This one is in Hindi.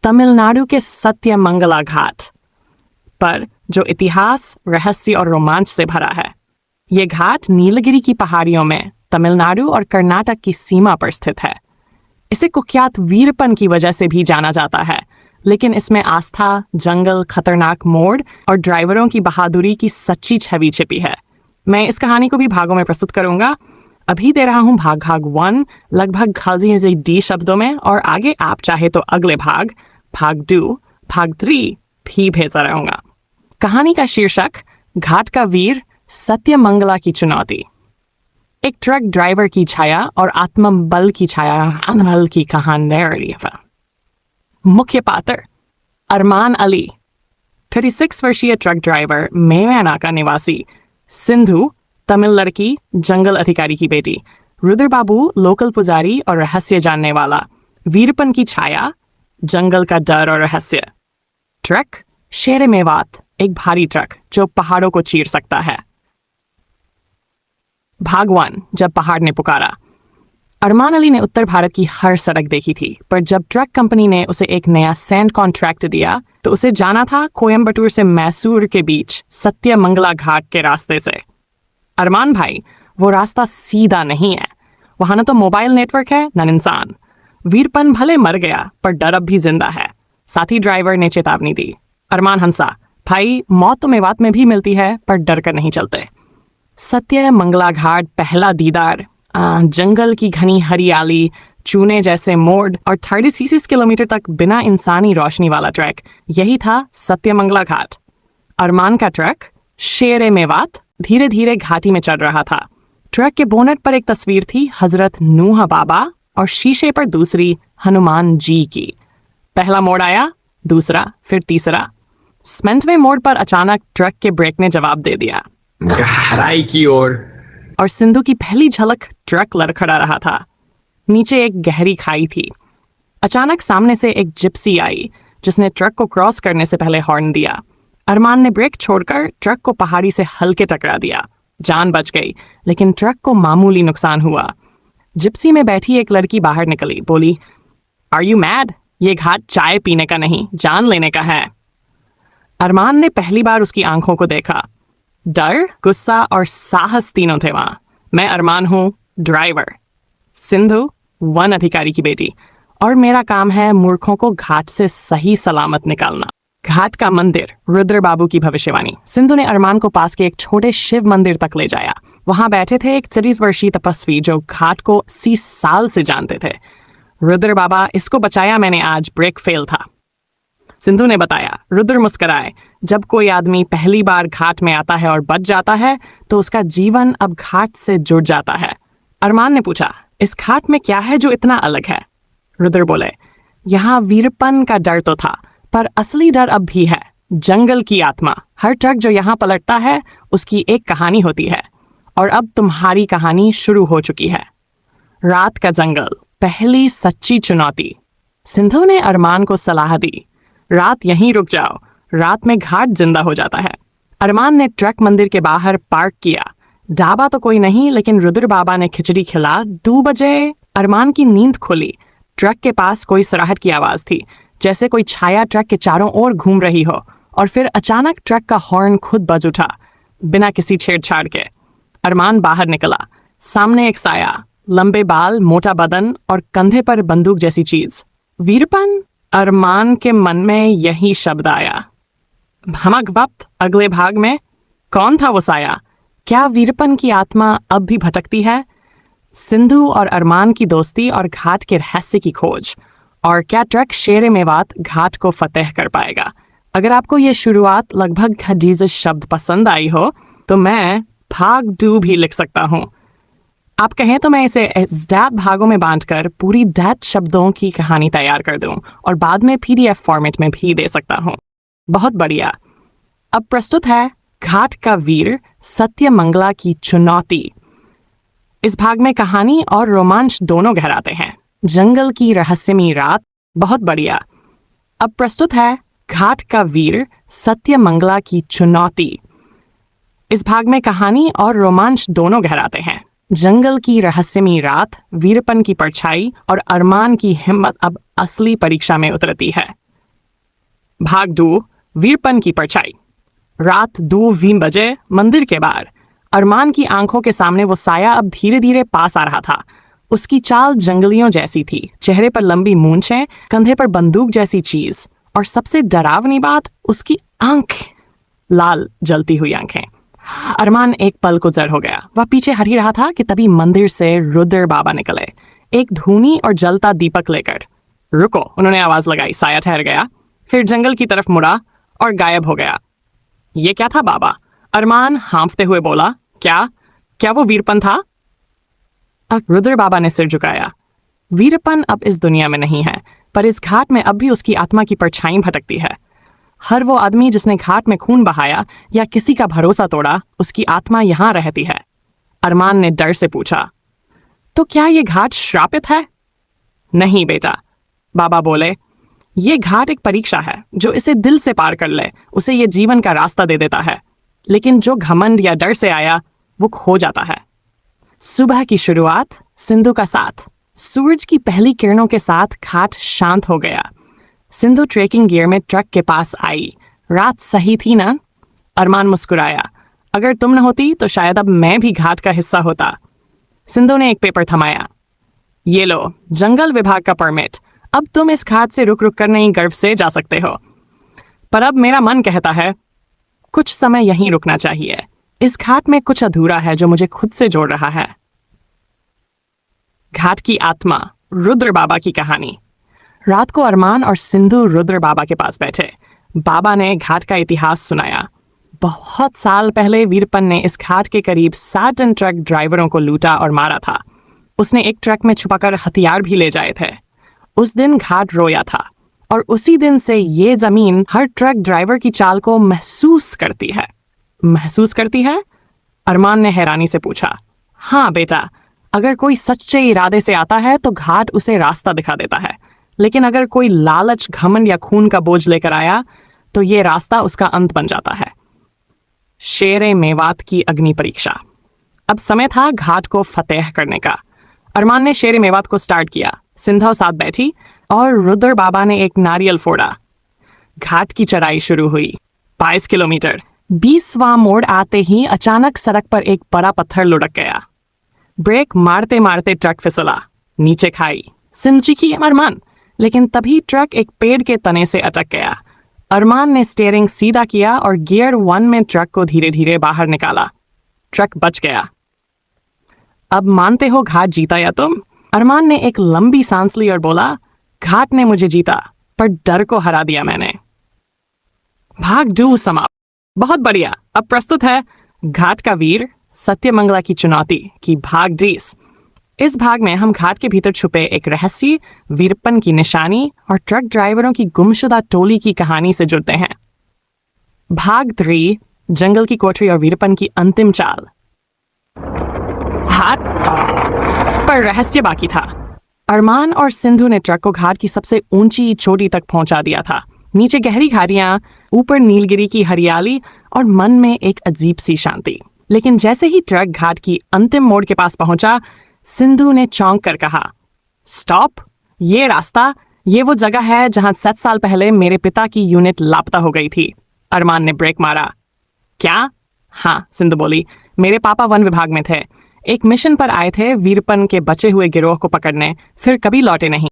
तमिलनाडु के सत्यमंगला घाट पर, जो इतिहास, रहस्य और रोमांच से भरा है। ये घाट नीलगिरी की पहाड़ियों में तमिलनाडु और कर्नाटक की सीमा पर स्थित है। इसे कुख्यात वीरपन की वजह से भी जाना जाता है, लेकिन इसमें आस्था, जंगल, खतरनाक मोड़ और ड्राइवरों की बहादुरी की सच्ची छवि छिपी है। मैं इस कहानी को भी भागों में प्रस्तुत करूंगा। अभी दे रहा हूं भाग 1 लगभग खालजी डी शब्दों में, और आगे आप चाहे तो अगले भाग 2, भाग 3 भी भेजता रहूंगा। कहानी का शीर्षक घाट का वीर, सत्यमंगला की चुनौती। एक ट्रक ड्राइवर की छाया और आत्मबल की छाया अनहल की कहानी। मुख्य पात्र अरमान अली, 36 वर्षीय ट्रक ड्राइवर, मेवानाका निवासी। सिंधु, तमिल लड़की, जंगल अधिकारी की बेटी। रुद्र बाबू, लोकल पुजारी और रहस्य जानने वाला। वीरपन की छाया, जंगल का डर और रहस्य। ट्रक शेर मेवात, एक भारी ट्रक जो पहाड़ों को चीर सकता है। भाग 1, जब पहाड़ ने पुकारा। अरमान अली ने उत्तर भारत की हर सड़क देखी थी, पर जब ट्रक कंपनी ने उसे एक नया सैंड कॉन्ट्रैक्ट दिया तो उसे जाना था कोयम्बटूर से मैसूर के बीच सत्यमंगला घाट के रास्ते से। अरमान भाई, वो रास्ता सीधा नहीं है। वहां न तो मोबाइल नेटवर्क है, न इंसान। वीरपन भले मर गया, पर डर अब भी जिंदा है। साथी ड्राइवर ने चेतावनी दी। अरमान हंसा, भाई, मौत तो मेवात में भी मिलती है, पर डर कर नहीं चलते। सत्यमंगला घाट, पहला दीदार। जंगल की घनी हरियाली, चूने जैसे मोड़ और 36 किलोमीटर तक बिना इंसानी रोशनी वाला ट्रैक, यही था सत्यमंगला घाट। अरमान का ट्रक शेर मेवात धीरे धीरे घाटी में चढ़ रहा था। ट्रक के बोनट पर एक तस्वीर थी हजरत नूह बाबा और शीशे पर दूसरी, हनुमान जी की। पहला मोड़ आया, दूसरा, फिर तीसरा। 7वें मोड़ पर अचानक ट्रक के ब्रेक ने जवाब दे दिया, गहराई की ओर। और सिंधु की पहली झलक ट्रक लड़खड़ा रहा था। नीचे एक गहरी खाई थी। अचानक सामने से एक जिप्सी आई, जिसने ट्रक को क्रॉस करने से पहले हॉर्न दिया। अरमान ने ब्रेक छोड़कर ट्रक को पहाड़ी से हल्के टकरा दिया। जान बच गई, लेकिन ट्रक को मामूली नुकसान हुआ। जिप्सी में बैठी एक लड़की बाहर निकली, बोली, आर यू मैड? ये घाट चाय पीने का नहीं, जान लेने का है। अरमान ने पहली बार उसकी आंखों को देखा। डर, गुस्सा और साहस तीनों थे वहां। मैं अरमान हूं, ड्राइवर। सिंधु, वन अधिकारी की बेटी, और मेरा काम है मूर्खों को घाट से सही सलामत निकालना। घाट का मंदिर, रुद्र बाबू की भविष्यवाणी। सिंधु ने अरमान को पास के एक छोटे शिव मंदिर तक ले जाया। वहां बैठे थे एक 30 वर्षीय तपस्वी जो घाट को 80 साल से जानते थे। रुद्र बाबा, इसको बचाया मैंने आज, ब्रेक फेल था। सिंधु ने बताया। रुद्र मुस्कुराए। जब कोई आदमी पहली बार घाट में आता है और बच जाता है, तो उसका जीवन अब घाट से जुड़ जाता है। अरमान ने पूछा, इस घाट में क्या है जो इतना अलग है? रुद्र बोले, यहाँ वीरपन का डर तो था, पर असली डर अब भी है, जंगल की आत्मा। हर ट्रक जो यहाँ पलटता है, उसकी एक कहानी होती है, और अब तुम्हारी कहानी शुरू हो चुकी है। रात का जंगल, पहली सच्ची चुनौती। सिंधु ने अरमान को सलाह दी, रात यहीं रुक जाओ, रात में घाट जिंदा हो जाता है। अरमान ने ट्रक मंदिर के बाहर पार्क किया। ढाबा तो कोई नहीं, लेकिन रुद्र बाबा ने खिचड़ी खिला। 2 बजे अरमान की नींद खुली। ट्रक के पास कोई सराहट की आवाज थी, जैसे कोई छाया ट्रक के चारों ओर घूम रही हो, और फिर अचानक ट्रक का हॉर्न खुद बज उठा, बिना किसी छेड़छाड़ के। अरमान बाहर निकला। सामने एक साया, लंबे बाल, मोटा बदन और कंधे पर बंदूक जैसी चीज। वीरपन? अरमान के मन में यही शब्द आया। भमक वक्त अगले भाग में, कौन था वो साया? क्या वीरपन की आत्मा अब भी भटकती है? सिंधु और अरमान की दोस्ती और घाट के रहस्य की खोज, और क्या ट्रक शेर मेवात घाट को फतेह कर पाएगा? अगर आपको ये शुरुआत लगभग खदीज शब्द पसंद आई हो, तो मैं भाग 2 भी लिख सकता हूँ। आप कहें तो मैं इसे डैट भागों में बांटकर पूरी डैट शब्दों की कहानी तैयार कर दूं, और बाद में PDF फॉर्मेट में भी दे सकता हूं। बहुत बढ़िया। अब प्रस्तुत है घाट का वीर, सत्यमंगला की चुनौती। इस भाग में कहानी और रोमांच दोनों गहराते हैं। जंगल की रहस्यमयी रात। बहुत बढ़िया। अब प्रस्तुत है घाट का वीर, सत्यमंगला की चुनौती। इस भाग में कहानी और रोमांच दोनों गहराते हैं। जंगल की रहस्यमयी रात, वीरपन की परछाई और अरमान की हिम्मत अब असली परीक्षा में उतरती है। भाग 2 वीरपन की परछाई। रात 2 बजे मंदिर के बाहर अरमान की आंखों के सामने वो साया अब धीरे धीरे पास आ रहा था। उसकी चाल जंगलियों जैसी थी, चेहरे पर लंबी मूंछें, कंधे पर बंदूक जैसी चीज, और सबसे डरावनी बात, उसकी आंख, लाल जलती हुई आंखें। अरमान एक पल को जर हो गया। वह पीछे हट ही रहा था कि तभी मंदिर से रुद्र बाबा निकले, एक धूनी और जलता दीपक लेकर। रुको, उन्होंने आवाज लगाई। साया ठहर गया, फिर जंगल की तरफ मुड़ा और गायब हो गया। ये क्या था बाबा? अरमान हांफते हुए बोला। क्या क्या वो वीरपन था? रुद्र बाबा ने सिर झुकाया। वीरपन अब इस दुनिया में नहीं है, पर इस घाट में अब भी उसकी आत्मा की परछाई भटकती है। हर वो आदमी जिसने घाट में खून बहाया या किसी का भरोसा तोड़ा, उसकी आत्मा यहां रहती है। अरमान ने डर से पूछा, तो क्या ये घाट श्रापित है? नहीं बेटा, बाबा बोले, ये घाट एक परीक्षा है। जो इसे दिल से पार कर ले, उसे ये जीवन का रास्ता दे देता है। लेकिन जो घमंड या डर से आया, वो खो जाता है। सुबह की शुरुआत, सिंधु का साथ। सूरज की पहली किरणों के साथ घाट शांत हो गया। सिंधु ट्रेकिंग गियर में ट्रक के पास आई। रात सही थी ना? अरमान मुस्कुराया। अगर तुम न होती तो शायद अब मैं भी घाट का हिस्सा होता। सिंधु ने एक पेपर थमाया। ये लो, जंगल विभाग का परमिट। अब तुम इस घाट से रुक रुक कर नहीं गर्व से जा सकते हो। पर अब मेरा मन कहता है कुछ समय यहीं रुकना चाहिए। इस घाट में कुछ अधूरा है जो मुझे खुद से जोड़ रहा है। घाट की आत्मा, रुद्र बाबा की कहानी। रात को अरमान और सिंधु रुद्र बाबा के पास बैठे। बाबा ने घाट का इतिहास सुनाया। बहुत साल पहले वीरपन ने इस घाट के करीब 60 टन ट्रक ड्राइवरों को लूटा और मारा था। उसने एक ट्रक में छुपाकर हथियार भी ले जाए थे। उस दिन घाट रोया था, और उसी दिन से ये जमीन हर ट्रक ड्राइवर की चाल को महसूस करती है। महसूस करती है? अरमान ने हैरानी से पूछा। हाँ बेटा, अगर कोई सच्चे इरादे से आता है तो घाट उसे रास्ता दिखा देता है। लेकिन अगर कोई लालच, घमंड या खून का बोझ लेकर आया तो ये रास्ता उसका अंत बन जाता है। शेरे मेवात की अग्नि परीक्षा। अब समय था घाट को फतेह करने का। अरमान ने शेरे मेवात को स्टार्ट किया। सिंधु साथ बैठी और रुद्र बाबा ने एक नारियल फोड़ा। घाट की चढ़ाई शुरू हुई। 22 किलोमीटर। 20वां मोड़ आते ही अचानक सड़क पर एक बड़ा पत्थर लुढ़क गया। ब्रेक मारते मारते ट्रक फिसला। नीचे खाई। सिंधु चीखी अरमान, लेकिन तभी ट्रक एक पेड़ के तने से अटक गया। अरमान ने स्टीयरिंग सीधा किया और गियर 1 में ट्रक को धीरे धीरे बाहर निकाला। ट्रक बच गया। अब मानते हो घाट जीता या तुम? अरमान ने एक लंबी सांस ली और बोला, घाट ने मुझे जीता, पर डर को हरा दिया मैंने। भाग 2 समाप्त। बहुत बढ़िया। अब प्रस्तुत है घाट का वीर सत्यमंगला की चुनौती की भाग 20। इस भाग में हम घाट के भीतर छुपे एक रहस्य, वीरपन की निशानी और ट्रक ड्राइवरों की गुमशुदा टोली की कहानी से जुड़ते हैं। भाग 3, जंगल की कोठरी और वीरपन की अंतिम चाल। घाट पर रहस्य बाकी था। अरमान और सिंधु ने ट्रक को घाट की सबसे ऊंची चोटी तक पहुंचा दिया था। नीचे गहरी खाड़ियां, ऊपर नीलगिरी की हरियाली और मन में एक अजीब सी शांति। लेकिन जैसे ही ट्रक घाट की अंतिम मोड़ के पास पहुंचा, सिंधु ने चौंक कर कहा, स्टॉप! ये रास्ता, ये वो जगह है जहां 7 साल पहले मेरे पिता की यूनिट लापता हो गई थी। अरमान ने ब्रेक मारा। क्या? हाँ, सिंधु बोली, मेरे पापा वन विभाग में थे। एक मिशन पर आए थे वीरपन के बचे हुए गिरोह को पकड़ने, फिर कभी लौटे नहीं।